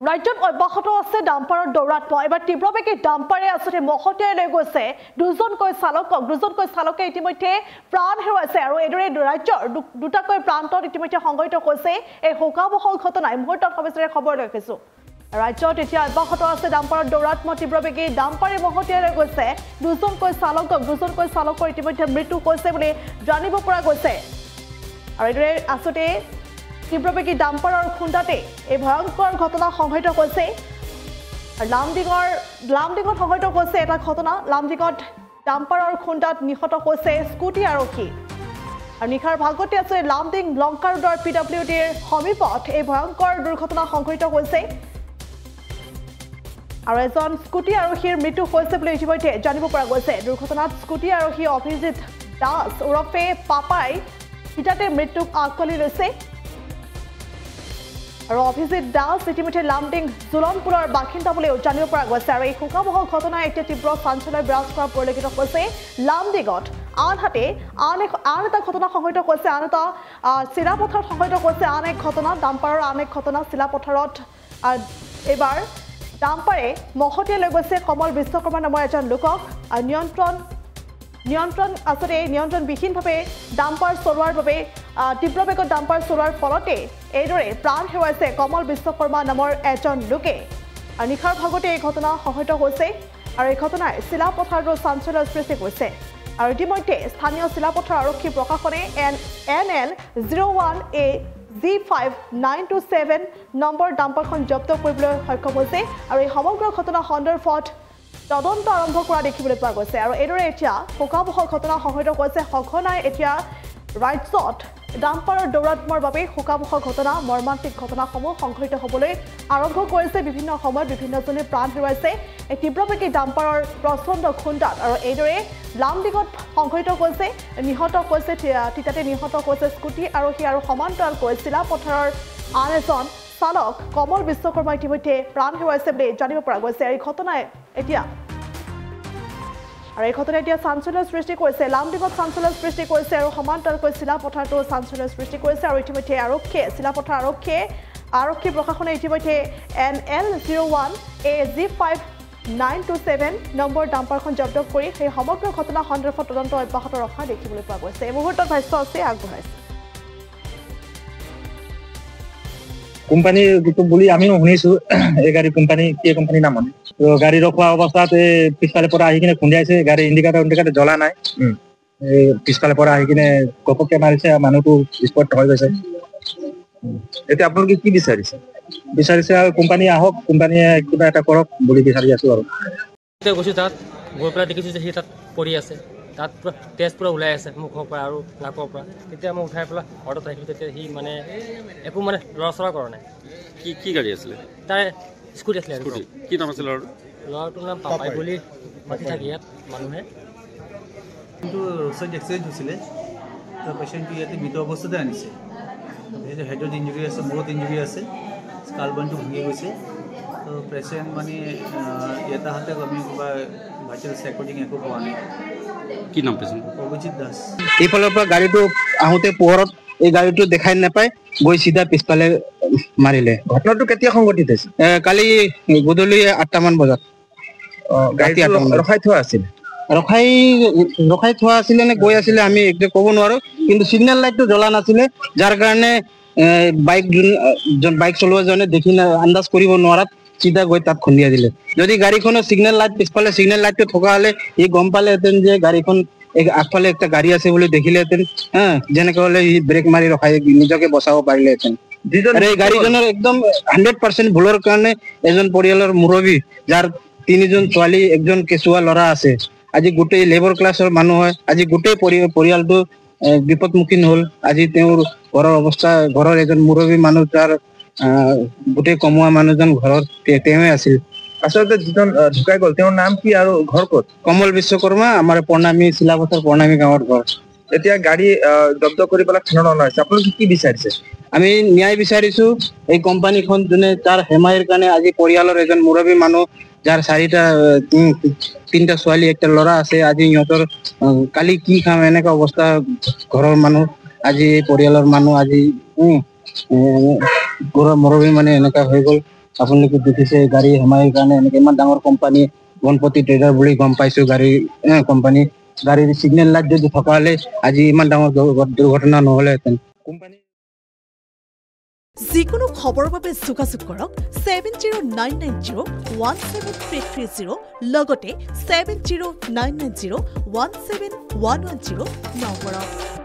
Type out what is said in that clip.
ৰাজ্যত অব্যাহত আছে ডাম্পাৰৰ দৌৰাত্ম এবাৰ তীব্ৰবেগী ডাম্পাৰে আসলে মহতিয়াই লৈ গৈছে দুজনকৈ চালকে ইতিমধ্যে প্ৰাণ হেৰুৱাইছে আৰু এদৰে ৰাজ্যৰ দুটাকৈ প্ৰান্তত ইতিমধ্যে সংঘটিত হৈছে এই শোকাবহ ঘটনাই মুহূৰ্তত সবিশেষ খবৰ লৈ আহিছো ৰাজ্যত এতিয়া অব্যাহত আছে ডাম্পাৰৰ দৌৰাত্ম তীব্ৰবেগী ডাম্পাৰে মহতিয়াই লৈ গৈছে দুজনকৈ চালকৰ ইতিমধ্যে মৃত্যু হৈছে বুলি জানিব পৰা গৈছে আৰু এদৰে আসলে তীব্ৰবেগী ডাম্পাৰৰ খুন্দাতে এই ভয়ংকৰ ঘটনা সংঘটিত হৈছে লামডিঙত সংঘটিত হৈছে এটা ঘটনা লামডিঙত ডাম্পাৰৰ খুন্দাত নিহত হৈছে স্কুটি আৰক্ষী আৰু নিশাৰ ভাগতে আছে লামডিং লংকা ৰোডৰ পিডব্লিউডিৰ সমীপত এই ভয়ংকৰ দুৰ্ঘটনা সংঘটিত হৈছে আৰু এজন স্কুটি আৰক্ষীৰ মৃত্যু হৈছে বুলি ইতিমধ্যে জানিব পৰা গৈছে দুৰ্ঘটনাত স্কুটি আৰক্ষী অভিজিত দাস ওৰফে পাপাই পিতাতে মৃত্যুক আকলি লৈছে আৰু অভিজিত দাস ইতিমধ্যে লামডিং জুলনপুৰৰ বাসিন্দা বুলিও জানিব পৰা গৈছে আৰু এই শোকাবহ ঘটনাই এতিয়া তীব্ৰ চাঞ্চল্য বিৰাজ কৰা পৰিলক্ষিত হৈছে লামডিঙত আনহাতে আন এটা ঘটনা সংঘটিত হৈছে আন এটা চিলাপথাৰত সংঘটিত হৈছে আন এক ঘটনা ডাম্পাৰৰ আন এক ঘটনা চিলাপথাৰত এইবাৰ ডাম্পাৰে মহতিয়াই লৈ গৈছে কমল বিশ্বকৰ্মা নামৰ এজন লোকক নিয়ন্ত্ৰণবিহীনভাৱে ডাম্পাৰ চলোৱাৰ বাবে তীব্ৰবেগত ডাম্পাৰ চলোৱাৰ ফলতে এইদৰে প্ৰাণ হেৰুৱাইছে কমল বিশ্বকৰ্মা নামৰ এজন লোকে আৰু নিশাৰ ভাগতে এই ঘটনা সংঘটিত হৈছে আৰু এই ঘটনাই চিলাপথাৰতো চাঞ্চল্যৰ সৃষ্টি কৰিছে আৰু ইতিমধ্যে স্থানীয় চিলাপথাৰ আৰক্ষী প্ৰশাসনে NL 01A G5927 নম্বৰ ডাম্পাৰখন জব্দ কৰিবলৈ সক্ষম হৈছে আৰু এই সমগ্ৰ ঘটনা সন্দৰ্ভত তদন্ত আৰম্ভ কৰা দেখিবলৈ পোৱা গৈছে আৰু এইদৰে এতিয়া শোকাবহ ঘটনা সংঘটিত হৈছে সঘনাই এতিয়া ৰাজ্যত ডাম্পাৰৰ দৌৰাত্মৰ বাবে শোকাবহ ঘটনা মৰ্মান্তিক ঘটনাসমূহ সংঘটিত হ'বলৈ আৰম্ভ কৰিছে বিভিন্ন সময়ত বিভিন্নজনে প্ৰাণ হেৰুৱাইছে এই তীব্ৰবেগী ডাম্পাৰৰ প্ৰচণ্ড খুন্দাত আৰু এইদৰে লামডিঙত সংঘটিত হৈছে তিতাতে নিহত হৈছে স্কুটি আৰক্ষী আৰু সমান্তৰালকৈ চিলাপথাৰৰ আন এজন চালক কমল বিশ্বকৰ্মা ইতিমধ্যে প্ৰাণ হেৰুৱাইছে বুলি জানিব পৰা গৈছে এই ঘটনাই এতিয়া চাঞ্চল্যৰ সৃষ্টি কৰিছে লামডিঙত চাঞ্চল্যৰ সৃষ্টি কৰিছে আৰু সমান্তৰালকৈ চিলাপথাৰতো চাঞ্চল্যৰ সৃষ্টি কৰিছে আৰু ইতিমধ্যে চিলাপথাৰ আৰক্ষী প্ৰশাসনে ইতিমধ্যে NL 01A G5927 নম্বৰ ডাম্পাৰখন জব্দ কৰি সেই সমগ্ৰ ঘটনা সন্দৰ্ভত তদন্ত অব্যাহত ৰখা দেখিবলৈ পোৱা গৈছে এই মুহূৰ্তত ভাষ্য আছে আগবঢ়াইছে কোম্পানী বুলি আমিও শুনিছো এই গাড়ী কি কোম্পানী নাম মানে তো গাড়ী ৰখোৱা অৱস্থাত পিছফালে পৰা আহি কিনে খুন্দিয়াইছে গাড়ী ইণ্ডিকেটৰ জ্বলা নাই পিছফালে পৰা আহি কিনে গপককে মাৰিছে মানুহটো স্পট হৈ গৈছে এতিয়া আপোনালোকে কি বিচাৰিছে আৰু কোম্পানী আহক কোম্পানীয়ে কিবা এটা কৰক বুলি বিচাৰি আছো আৰু এতিয়া গৈছো তাত গৈ পেলাই দেখিছো যে সি তাত পৰি আছে তাত পুৰা তেজ পুৰা ওলাই আছে মুখৰ পৰা আৰু নাকৰ পৰা তেতিয়া মই উঠাই পেলাই ঘৰত আহিলোঁ তেতিয়া সি মানে একো মানে লৰা কৰা নাই কি গাড়ী আছিলে তাৰ স্কুটি আছিলে কি নাম আছিলে ল'ৰাটোৰ নাম পাপাই বুলি মাতি থাকে ইয়াত মানুহে কিন্তু ৰ'ড এক্সিডেণ্ট হৈছিলে তো পেচেণ্টটো ইয়াতে মৃত অৱস্থাতে আনিছে হেডত ইঞ্জুৰি আছে মূৰত ইঞ্জুৰি আছে স্কাল বনটো ভাঙি গৈছে তো পেচেণ্ট মানে এটা হাতে আমি কিবা ভাইটেল ৰেকৰ্ডিং একো পোৱা নাই কি নাম পেচেণ্ট অভিজিত দাস এইফালৰ পৰা গাড়ীটো আহোঁতে পোহৰত এই গাড়ীটো দেখাই নাপায় গৈ চিধা পিছফালে মাৰিলে ঘটনাটো কেতিয়া সংঘটিত হৈছে কালি গধূলি 8টামান বজাত ৰখাই থোৱা আছিলে নে গৈ আছিলে আমি একদম ক'ব নোৱাৰো কিন্তু সিগনেল লাইটটো জ্বলা নাছিলে যাৰ কাৰণে বাইক চলোৱাজনে দেখি আন্দাজ কৰিব নোৱাৰাত চিধা গৈ তাত খুন্দিয়াই দিলে যদি গাড়ীখনৰ সিগনেল লাইট পিছফালে সিগনেল লাইটটো থকা হ'লে ই গম পালেহেঁতেন যে গাড়ীখন আগফালে একটা গাড়ী আছে বুলি দেখিলেহেঁতেন যেনেকে হ'লে ই ব্ৰেক মাৰি ৰখাই নিজকে বচাব পাৰিলেহেঁতেন এই গাড়ীখনৰ একদম 100% ভুলৰ কাৰণে এজন পৰিয়ালৰ মুৰব্বী যাৰ 3জন ছোৱালী একজন কেঁচুৱা ল'ৰা আছে আজি গোটেই লেবৰ ক্লাছৰ মানুহ হয় আজি গোটেই পৰিয়ালটো বিপদমুখীন হ'ল আজি তেওঁৰ ঘৰৰ এজন মুৰব্বী মানুহ তাৰ গোটেই কমোৱা মানুহজন ঘৰত তেওঁৱে আছিল আচলতে যিজন ঢুকাই গ'ল তেওঁৰ নাম কি আৰু ঘৰ ক'ত কমল বিশ্বকৰ্মা আমাৰ চিলাপথাৰ প্ৰণামী গাঁৱৰ ঘৰ এতিয়া গাড়ী জব্দ কৰি পেলাই থানাত অনা হৈছে আপোনালোকে কি বিচাৰিছে আমি ন্যায় বিচাৰিছো এই কোম্পানীখন যোনে তাৰ হেমাইৰ কাৰণে আজি পৰিয়ালৰ এজন মুৰব্বী মানুহ যাৰ 3টা ছোৱালী একটা ল'ৰা আছে আজি সিহঁতৰ কালি কি খাম এনেকা অৱস্থা ঘৰৰ মানুহ আজি পৰিয়ালৰ মানুহ আজি ঘৰৰ মুৰব্বী মানে এনেকা হৈ গ'ল আপোনালোকে দেখিছে গাড়ী হেমাইৰ কাৰণে এনেকে ইমান ডাঙৰ কোম্পানী গণপতি ট্ৰেডাৰ বুলি গম পাইছো গাড়ী কোম্পানী গাড়ীৰ সিগনেল লাইট যদি থকা হলে আজি ইমান ডাঙৰ দুৰ্ঘটনা নহ'লেহেঁতেন কোম্পানী যিকোনো খবৰৰ বাবে যোগাযোগ কৰক 7099017330 লগতে 7099017110 নম্বৰত।